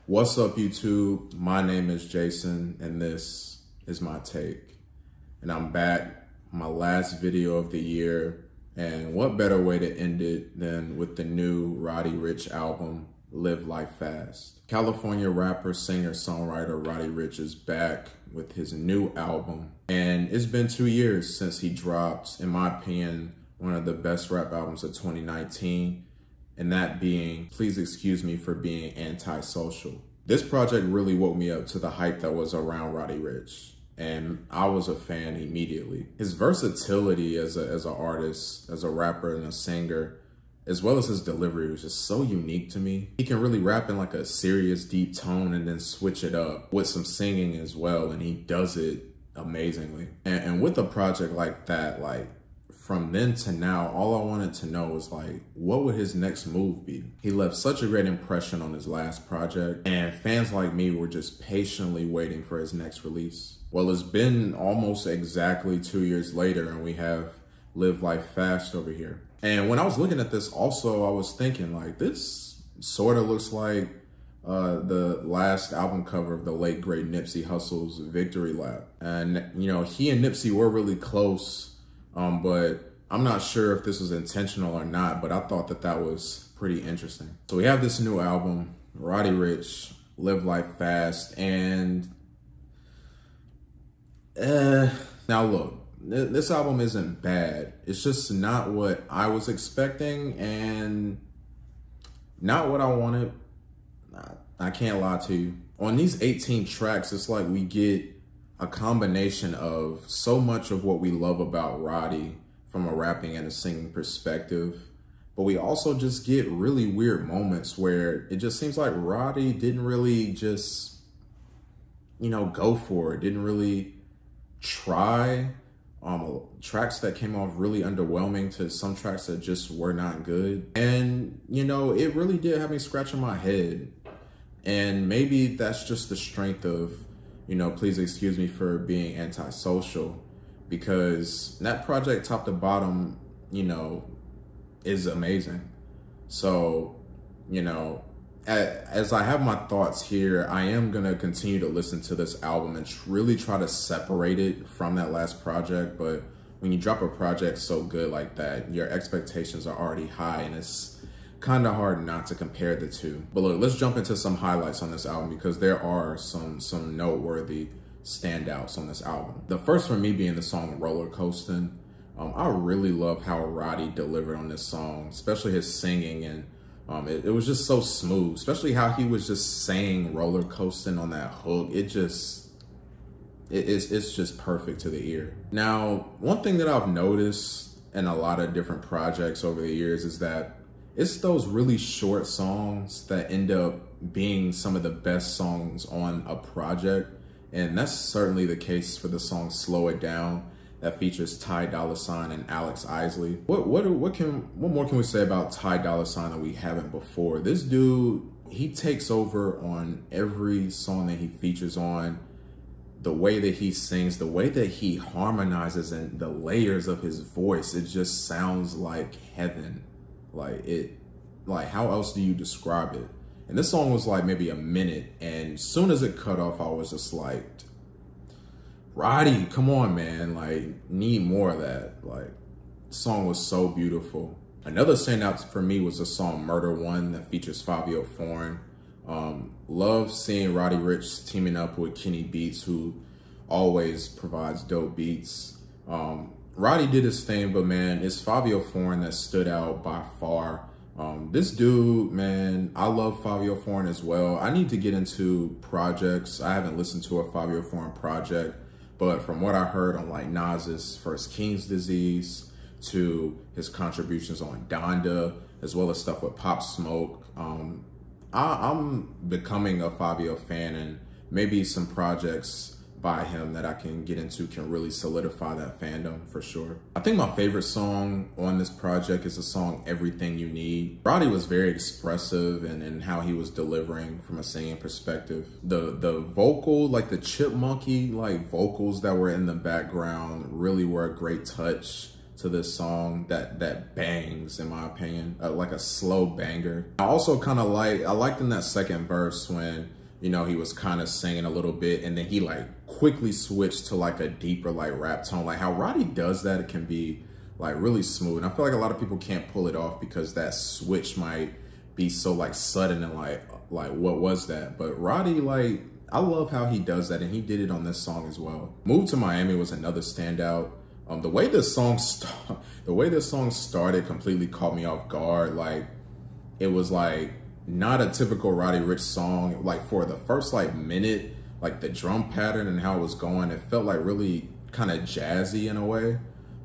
What's up, YouTube? My name is Jason, and this is my take. And I'm back, my last video of the year, and what better way to end it than with the new Roddy Ricch album, Live Life Fast. California rapper, singer, songwriter Roddy Ricch is back with his new album, and it's been 2 years since he dropped, in my opinion, one of the best rap albums of 2019. And that being, Please Excuse Me for Being Antisocial. This project really woke me up to the hype that was around Roddy Ricch, and I was a fan immediately. His versatility as an artist, as a rapper and a singer, as well as his delivery was just so unique to me. He can really rap in like a serious, deep tone and then switch it up with some singing as well, and he does it amazingly. And with a project like that, like, from then to now, all I wanted to know was like, what would his next move be? He left such a great impression on his last project, and fans like me were just patiently waiting for his next release. Well, it's been almost exactly 2 years later, and we have Live Life Fast over here. And when I was looking at this also, I was thinking like, this sort of looks like the last album cover of the late great Nipsey Hussle's Victory Lap. And you know, he and Nipsey were really close. But I'm not sure if this was intentional or not, but I thought that that was pretty interesting. So we have this new album, Roddy Ricch, Live Life Fast, and now look, this album isn't bad. It's just not what I was expecting and not what I wanted. I can't lie to you. On these 18 tracks, it's like we get a combination of so much of what we love about Roddy from a rapping and a singing perspective, but we also just get really weird moments where it just seems like Roddy didn't really just, you know, go for it, didn't really try. Tracks that came off really underwhelming to some tracks that just were not good. And, you know, it really did have me scratching my head. And maybe that's just the strength of, you know, Please Excuse Me for Being Antisocial, because that project top to bottom, you know, is amazing. So, you know, as I have my thoughts here, I am going to continue to listen to this album and really try to separate it from that last project. But when you drop a project so good like that, your expectations are already high, and it's kind of hard not to compare the two. But look, let's jump into some highlights on this album, because there are some noteworthy standouts on this album. The first for me being the song Rollercoastin. I really love how Roddy delivered on this song, especially his singing, and it was just so smooth, especially how he was just saying rollercoastin on that hook. It's just perfect to the ear. Now, one thing that I've noticed in a lot of different projects over the years is that it's those really short songs that end up being some of the best songs on a project. And that's certainly the case for the song Slow It Down that features Ty Dolla and Alex Isley. What more can we say about Ty Dolla that we haven't before? This dude, he takes over on every song that he features on. The way that he sings, the way that he harmonizes, and the layers of his voice, it just sounds like heaven. Like how else do you describe it? And this song was like maybe a minute, and as soon as it cut off, I was just like, Roddy, come on, man, like, need more of that. Like, the song was so beautiful. Another standout for me was the song Murder One that features Fivio Foreign. Love seeing Roddy Ricch teaming up with Kenny Beats, who always provides dope beats. Roddy did his thing, but man, it's Fivio Foreign that stood out by far. This dude, man, I love Fivio Foreign as well. I need to get into projects. I haven't listened to a Fivio Foreign project, but from what I heard on like Nas's First King's Disease to his contributions on Donda, as well as stuff with Pop Smoke, I'm becoming a Fivio fan, and maybe some projects by him that I can get into can really solidify that fandom for sure. I think my favorite song on this project is the song Everything You Need. Roddy was very expressive in how he was delivering from a singing perspective. The vocal, like the chipmunky like vocals that were in the background, really were a great touch to this song that bangs, in my opinion, like a slow banger. I also kind of I liked in that second verse when, you know, he was kind of singing a little bit and then he like quickly switched to like a deeper like rap tone. Like how Roddy does that, it can be like really smooth. And I feel like a lot of people can't pull it off because that switch might be so like sudden and like what was that? But Roddy, like, I love how he does that, and he did it on this song as well. Move to Miami was another standout. The way this song started completely caught me off guard. Like, it was like not a typical Roddy Ricch song. Like for the first like minute, like the drum pattern and how it was going, it felt like really kind of jazzy in a way.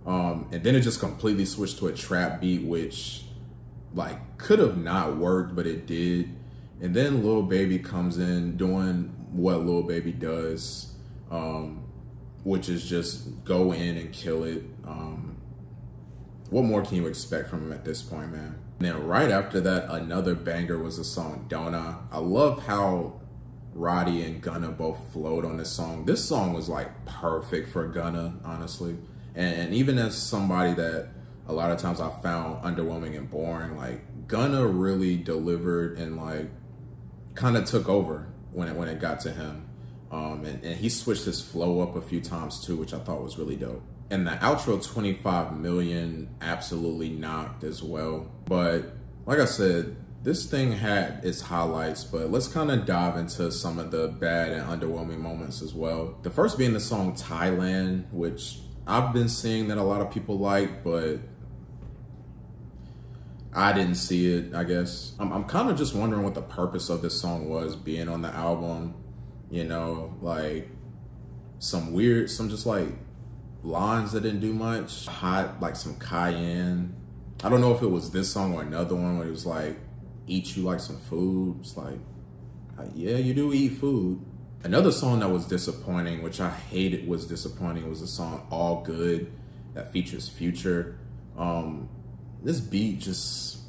And then it just completely switched to a trap beat, which like could have not worked, but it did. And then Lil Baby comes in doing what Lil Baby does, which is just go in and kill it. What more can you expect from him at this point, man? And then right after that, another banger was the song Donna. I love how Roddy and Gunna both flowed on this song. This song was like perfect for Gunna, honestly. And even as somebody that a lot of times I found underwhelming and boring, like Gunna really delivered and like kind of took over when it got to him. And he switched his flow up a few times too, which I thought was really dope. And the outro 25 million absolutely knocked as well. But like I said, this thing had its highlights, but let's kind of dive into some of the bad and underwhelming moments as well. The first being the song Thailand, which I've been seeing that a lot of people like, but I didn't see it, I guess. I'm kind of just wondering what the purpose of this song was being on the album. You know, like some just like lines that didn't do much. Hot, like some cayenne. I don't know if it was this song or another one where it was like, eat you like some food. It's like, yeah, you do eat food. Another song that was disappointing, which I hated was disappointing, was the song All Good that features Future. This beat it's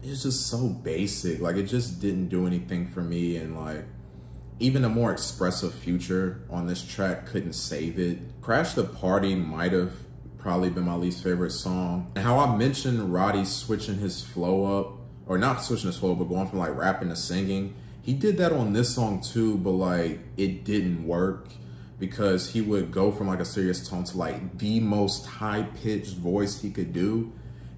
just so basic. Like, it just didn't do anything for me, and like even a more expressive Future on this track couldn't save it. Crash the Party might have probably been my least favorite song. And how I mentioned Roddy switching his flow up, or not switching his flow, but going from like rapping to singing. He did that on this song too, but like it didn't work because he would go from like a serious tone to like the most high-pitched voice he could do.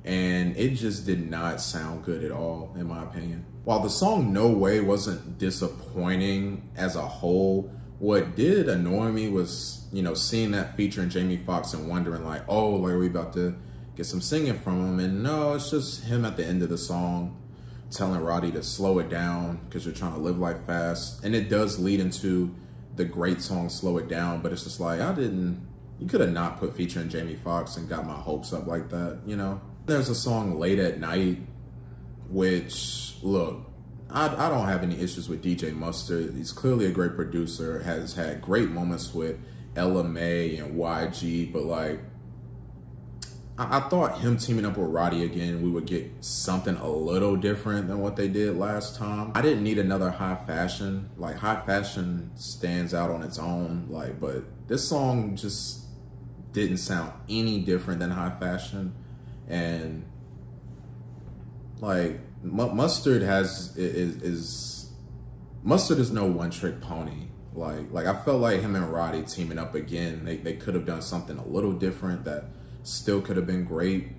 And it just did not sound good at all, in my opinion. While the song No Way wasn't disappointing as a whole, what did annoy me was, you know, seeing that featuring Jamie Foxx and wondering like, oh, like, are we about to get some singing from him? And no, it's just him at the end of the song telling Roddy to slow it down because you're trying to live life fast. And it does lead into the great song Slow It Down, but it's just like, you could have not put featuring Jamie Foxx and got my hopes up like that, you know? There's a song Late at Night, which, look, I don't have any issues with DJ Mustard. He's clearly a great producer, has had great moments with Ella May and YG, but like, I thought him teaming up with Roddy again, we would get something a little different than what they did last time. I didn't need another High Fashion. Like, High Fashion stands out on its own, like, but this song just didn't sound any different than High Fashion. And like Mustard is no one-trick pony. Like I felt like him and Roddy teaming up again, they could have done something a little different that still could have been great.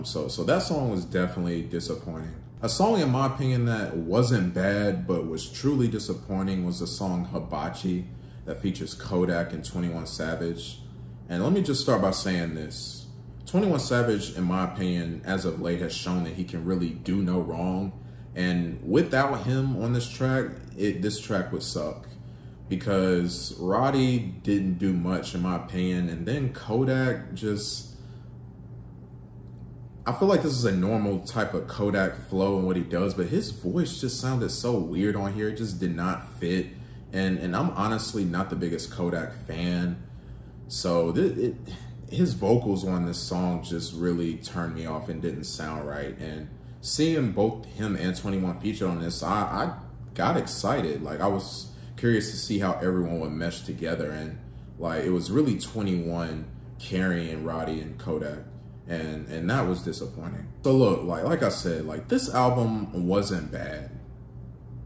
So that song was definitely disappointing. A song, in my opinion, that wasn't bad but was truly disappointing was the song Hibachi that features Kodak and 21 Savage. And let me just start by saying this. 21 Savage, in my opinion, as of late, has shown that he can really do no wrong. And without him on this track, this track would suck. Because Roddy didn't do much, in my opinion. And then Kodak just... I feel like this is a normal type of Kodak flow and what he does, but his voice just sounded so weird on here. It just did not fit. And I'm honestly not the biggest Kodak fan. So his vocals on this song just really turned me off and didn't sound right. And seeing both him and 21 featured on this, I got excited. Like, I was curious to see how everyone would mesh together. And like, it was really 21 carrying Roddy and Kodak. and that was disappointing. So look, like I said, like this album wasn't bad.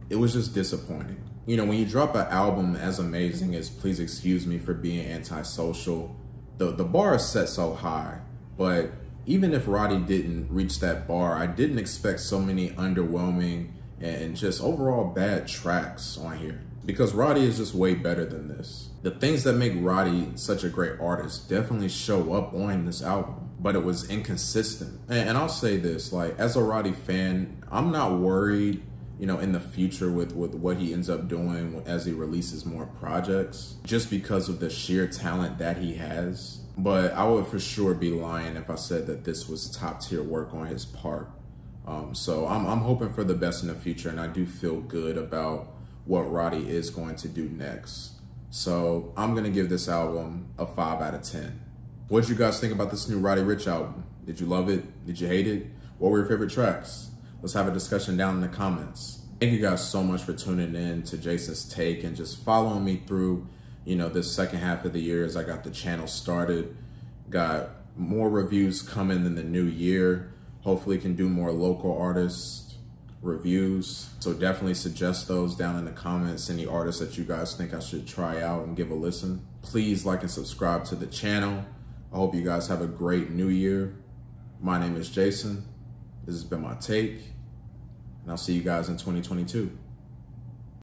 It was just disappointing. You know, when you drop an album as amazing as Please Excuse Me for Being Antisocial, the bar is set so high. But even if Roddy didn't reach that bar, I didn't expect so many underwhelming and just overall bad tracks on here. Because Roddy is just way better than this. The things that make Roddy such a great artist definitely show up on this album, but it was inconsistent. And I'll say this, like, as a Roddy fan, I'm not worried, you know, in the future with what he ends up doing as he releases more projects, just because of the sheer talent that he has. But I would for sure be lying if I said that this was top tier work on his part. So I'm hoping for the best in the future, and I do feel good about what Roddy is going to do next. So I'm gonna give this album a 5 out of 10. What did you guys think about this new Roddy Ricch album? Did you love it? Did you hate it? What were your favorite tracks? Let's have a discussion down in the comments. Thank you guys so much for tuning in to Jason's Take and just following me through, you know, this second half of the year as I got the channel started. Got more reviews coming in the new year. Hopefully can do more local artists reviews. So definitely suggest those down in the comments, any artists that you guys think I should try out and give a listen. Please like and subscribe to the channel. I hope you guys have a great new year. My name is Jason. This has been my take, and I'll see you guys in 2022.